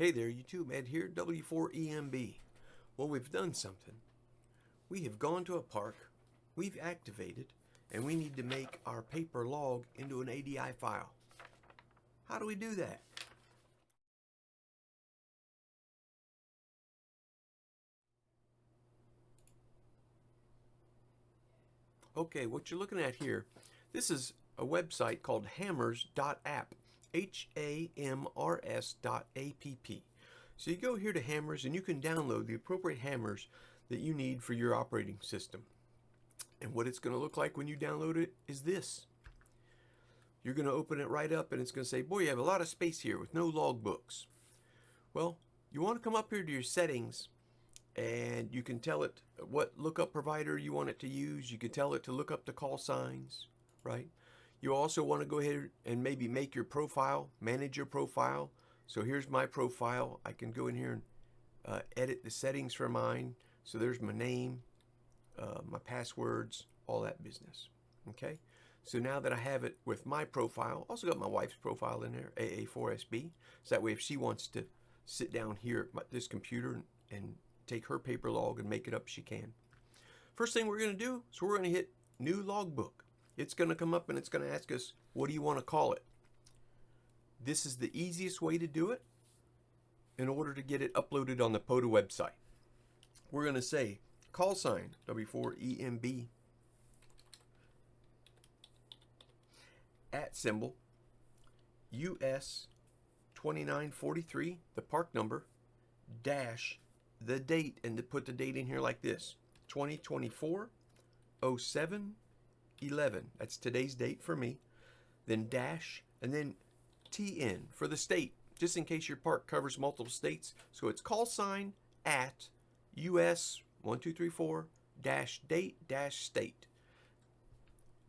Hey there YouTube, Ed here, W4EMB. Well, we've done something. We have gone to a park, we've activated, and we need to make our paper log into an ADI file. How do we do that? Okay, what you're looking at here, this is a website called hammers.app, HAMRS.app. So you go here to Hammers and you can download the appropriate hammers that you need for your operating system. And what it's going to look like when you download it is this. You're going to open it right up and it's going to say, boy, you have a lot of space here with no logbooks. Well, you want to come up here to your settings and you can tell it what lookup provider you want it to use. You can tell it to look up the call signs, right? You also want to go ahead and maybe make your profile, manage your profile. So here's my profile. I can go in here and edit the settings for mine. So there's my name, my passwords, all that business. Okay. So now that I have it with my profile, also got my wife's profile in there, AA4SB. So that way if she wants to sit down here at this computer and take her paper log and make it up, she can. First thing we're going to do is we're going to hit new logbook. It's going to come up and it's going to ask us, what do you want to call it? This is the easiest way to do it in order to get it uploaded on the POTA website. We're going to say call sign W4EMB at symbol US 2943, the park number, dash the date, and to put the date in here like this, 2024-07-11. That's today's date for me. Then dash, and then TN for the state, just in case your park covers multiple states. So it's call sign at US 1234 dash date dash state.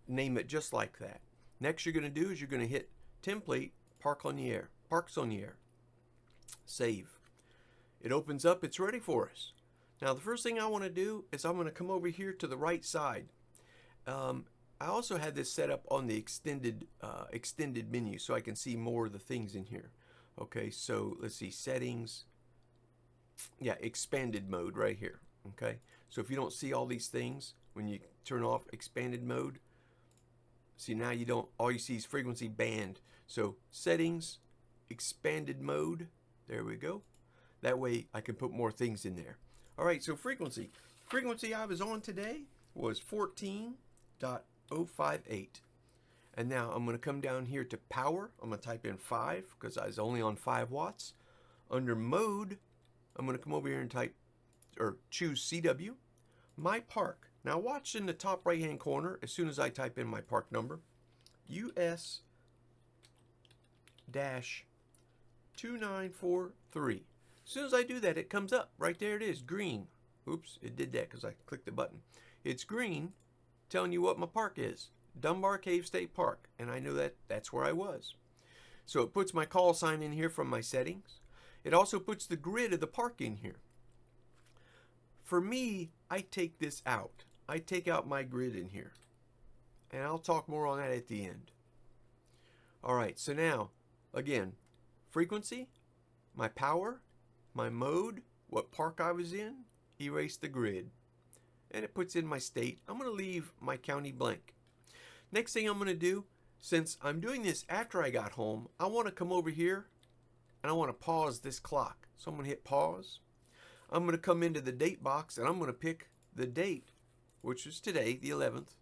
Name it just like that. Next you're going to do is you're going to hit template parks on the air. Save. It opens up, it's ready for us. Now the first thing I want to do is I'm going to come over here to the right side. I also had this set up on the extended menu so I can see more of the things in here. Okay, so let's see, settings. Yeah, expanded mode right here. Okay, so if you don't see all these things when you turn off expanded mode, see now you don't, all you see is frequency band. So settings, expanded mode, there we go. That way I can put more things in there. All right, so frequency I was on today was 14.058. And now I'm going to come down here to power. I'm going to type in 5 because I was only on 5 watts. Under mode, I'm going to come over here and type or choose CW. My park. Now watch in the top right hand corner as soon as I type in my park number. US-2943. As soon as I do that, it comes up. Right there it is, green. Oops, it did that because I clicked the button. It's green, telling you what my park is. Dunbar Cave State Park. And I know that that's where I was. So it puts my call sign in here from my settings. It also puts the grid of the park in here. For me, I take this out. I take out my grid in here. And I'll talk more on that at the end. Alright, so now, again, frequency, my power, my mode, what park I was in, erase the grid. And it puts in my state. I'm going to leave my county blank. Next thing I'm going to do, since I'm doing this after I got home, I want to come over here and I want to pause this clock. So I'm going to hit pause. I'm going to come into the date box and I'm going to pick the date, which is today, the 11th.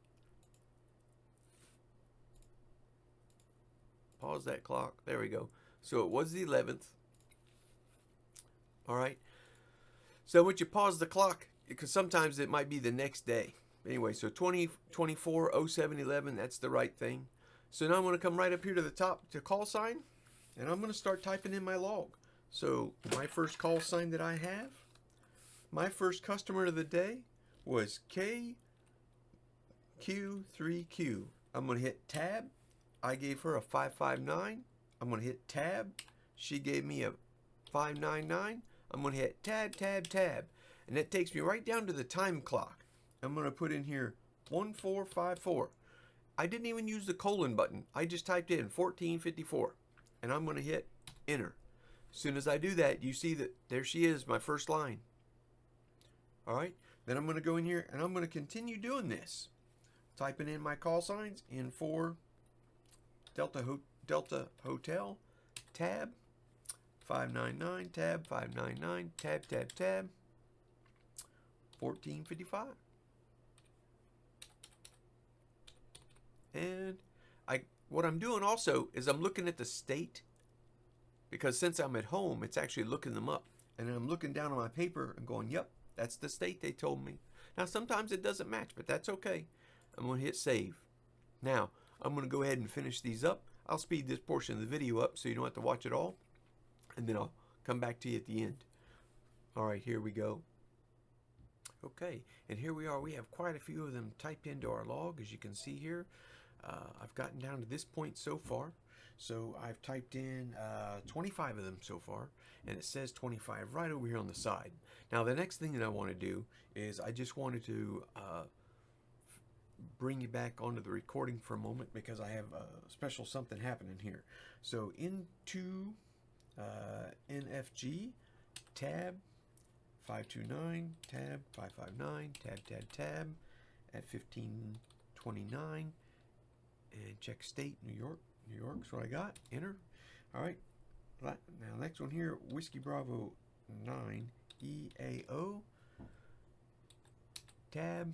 Pause that clock. There we go. So it was the 11th. All right. So once you pause the clock, because sometimes it might be the next day. Anyway, so 2024-07-11, that's the right thing. So now I'm going to come right up here to the top to call sign, and I'm going to start typing in my log. So my first call sign that I have, my first customer of the day was KQ3Q. I'm going to hit tab. I gave her a 559. I'm going to hit tab. She gave me a 599. I'm going to hit tab, tab, tab. And that takes me right down to the time clock. I'm going to put in here 1454. I didn't even use the colon button. I just typed in 1454. And I'm going to hit enter. As soon as I do that, you see that there she is, my first line. All right, then I'm going to go in here and I'm going to continue doing this. Typing in my call signs in for Delta Hotel, tab, 599, tab, 599, tab, 1455. And what I'm doing also is I'm looking at the state, because since I'm at home, it's actually looking them up. And I'm looking down on my paper and going, yep, that's the state they told me. Now, sometimes it doesn't match, but that's okay. I'm going to hit save. Now, I'm going to go ahead and finish these up. I'll speed this portion of the video up so you don't have to watch it all. And then I'll come back to you at the end. All right, here we go. Okay, and here we are. We have quite a few of them typed into our log, as you can see here. I've gotten down to this point so far. So I've typed in 25 of them so far, and it says 25 right over here on the side. Now the next thing that I want to do is I just wanted to bring you back onto the recording for a moment, because I have a special something happening here. So into NFG, tab 529, tab 559, tab at 1529, and check state, New York. New York's what I got. Enter. All right. Now next one here, Whiskey Bravo 9 EAO, tab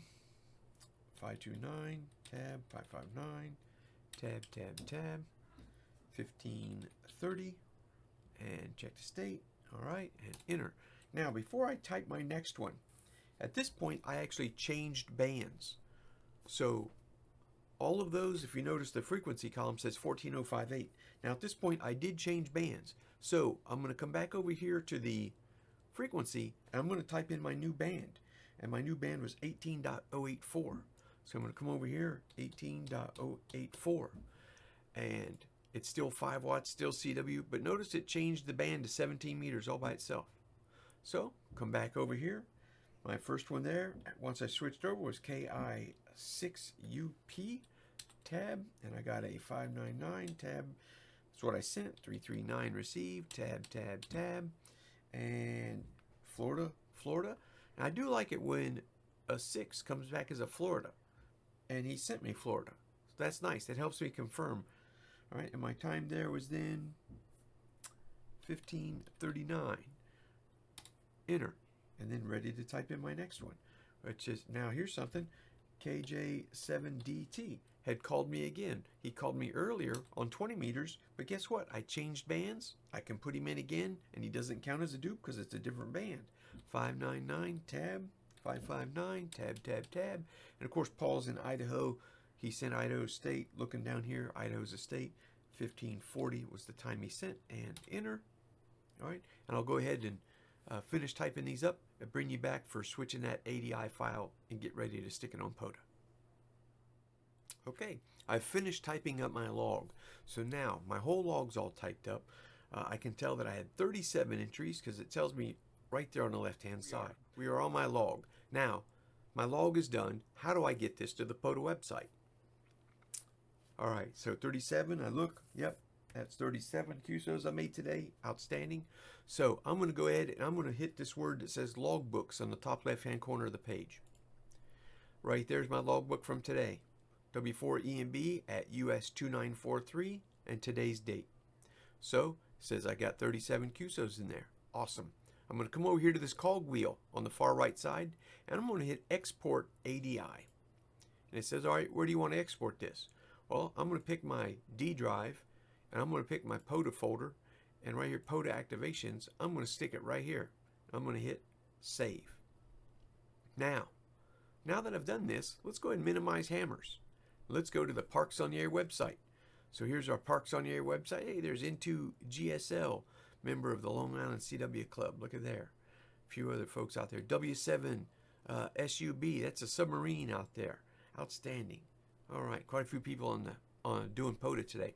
529, tab 559, tab 1530, and check the state. All right, and enter. Now before I type my next one, at this point I actually changed bands. So all of those, if you notice, the frequency column says 14058. Now at this point I did change bands. So I'm going to come back over here to the frequency and I'm going to type in my new band. And my new band was 18.084. So I'm going to come over here, 18.084. And it's still 5 watts, still CW, but notice it changed the band to 17 meters all by itself. So come back over here. My first one there, once I switched over, was KI6UP tab, and I got a 599 tab. That's what I sent. 339 received, tab, and Florida. And I do like it when a 6 comes back as a Florida, and he sent me Florida. So that's nice. That helps me confirm. All right, and my time there was then 1539. Enter. And then ready to type in my next one, which is, now here's something. KJ7DT had called me again. He called me earlier on 20 meters, but guess what? I changed bands. I can put him in again, and he doesn't count as a dupe because it's a different band. 599 tab, 559 tab, and of course Paul's in Idaho. He sent Idaho State. Looking down here, Idaho's a state. 1540 was the time he sent, and enter. All right, and I'll go ahead and finish typing these up and bring you back for switching that ADI file and get ready to stick it on POTA. Okay, I've finished typing up my log. So now my whole log's all typed up. I can tell that I had 37 entries because it tells me right there on the left-hand side. We are on my log. Now, my log is done. How do I get this to the POTA website? All right, so 37, I look, yep, that's 37 QSOs I made today. Outstanding. So I'm going to go ahead and I'm going to hit this word that says logbooks on the top left-hand corner of the page. Right there's my logbook from today. W4EMB at US 2943 and today's date. So it says I got 37 QSOs in there. Awesome. I'm going to come over here to this cog wheel on the far right side and I'm going to hit export ADI. And it says, all right, where do you want to export this? Well, I'm going to pick my D drive and I'm going to pick my POTA folder, and right here, POTA activations, I'm going to stick it right here. I'm going to hit save. Now that I've done this, let's go ahead and minimize hammers. Let's go to the Parks on the Air website. So here's our Parks on the Air website. Hey, there's N2GSL, member of the Long Island CW Club. Look at there. A few other folks out there. W7SUB, that's a submarine out there. Outstanding. All right, quite a few people on doing POTA today.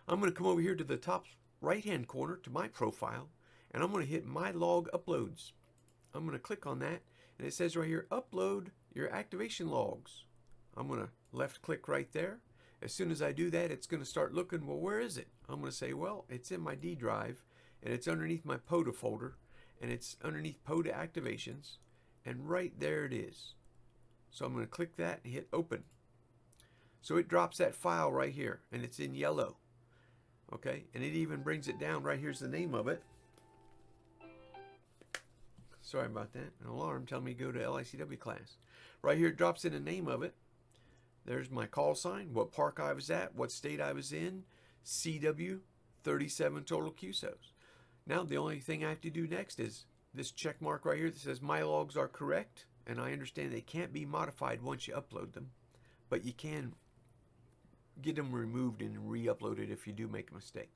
I'm going to come over here to the top right-hand corner to my profile, and I'm going to hit My Log Uploads. I'm going to click on that, and it says right here, Upload your activation logs. I'm going to left-click right there. As soon as I do that, it's going to start looking, well, where is it? I'm going to say, well, it's in my D drive, and it's underneath my POTA folder, and it's underneath POTA activations, and right there it is. So I'm going to click that and hit open. So it drops that file right here, and it's in yellow. Okay, and it even brings it down. Right here's the name of it. Sorry about that. An alarm telling me to go to LICW class. Right here it drops in the name of it. There's my call sign, what park I was at, what state I was in, CW, 37 total QSOs. Now the only thing I have to do next is this check mark right here that says my logs are correct, and I understand they can't be modified once you upload them, but you can get them removed and re-uploaded if you do make a mistake.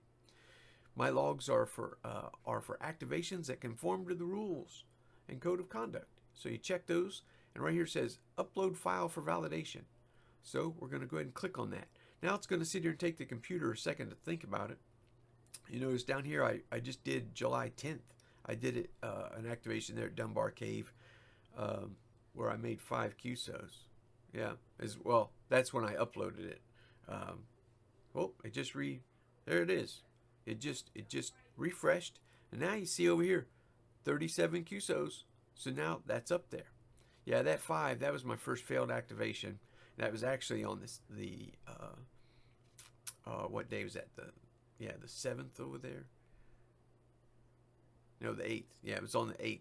My logs are for activations that conform to the rules and code of conduct. So you check those, and right here it says upload file for validation. So we're going to go ahead and click on that. Now it's going to sit here and take the computer a second to think about it. You notice down here I just did July 10th. I did it an activation there at Dunbar Cave where I made 5 QSOs. Yeah, as well. That's when I uploaded it. Oh, it just there it is. It just refreshed, and now you see over here 37 QSOs. So now that's up there. Yeah, that 5, that was my first failed activation. That was actually on what day was that? The 7th over there. No, the 8th. Yeah, it was on the 8th.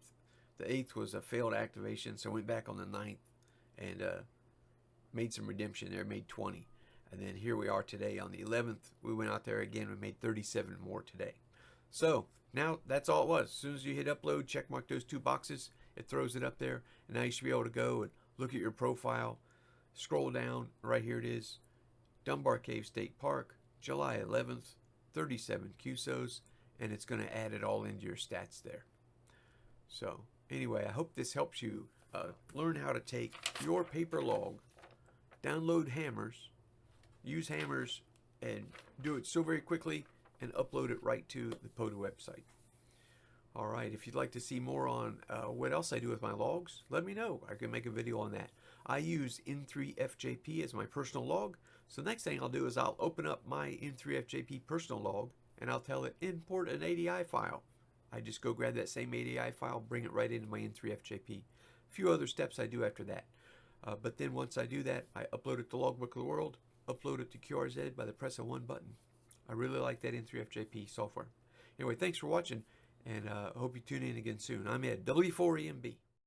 The 8th was a failed activation, so I went back on the 9th and made some redemption there, made 20. And then here we are today on the 11th. We went out there again. We made 37 more today. So now that's all it was. As soon as you hit upload, check mark those 2 boxes. It throws it up there. And now you should be able to go and look at your profile. Scroll down. Right here it is. Dunbar Cave State Park, July 11th, 37 QSOs. And it's going to add it all into your stats there. So anyway, I hope this helps you learn how to take your paper log, download hammers, use hammers, and do it so very quickly and upload it right to the POTA website. Alright, if you'd like to see more on what else I do with my logs, let me know. I can make a video on that. I use N3FJP as my personal log, so next thing I'll do is I'll open up my N3FJP personal log and I'll tell it import an ADI file. I just go grab that same ADI file, bring it right into my N3FJP. A few other steps I do after that. But then once I do that, I upload it to Logbook of the World, upload it to QRZ by the press of 1 button. I really like that N3FJP software. Anyway, thanks for watching, and I hope you tune in again soon. I'm Ed, W4ARB.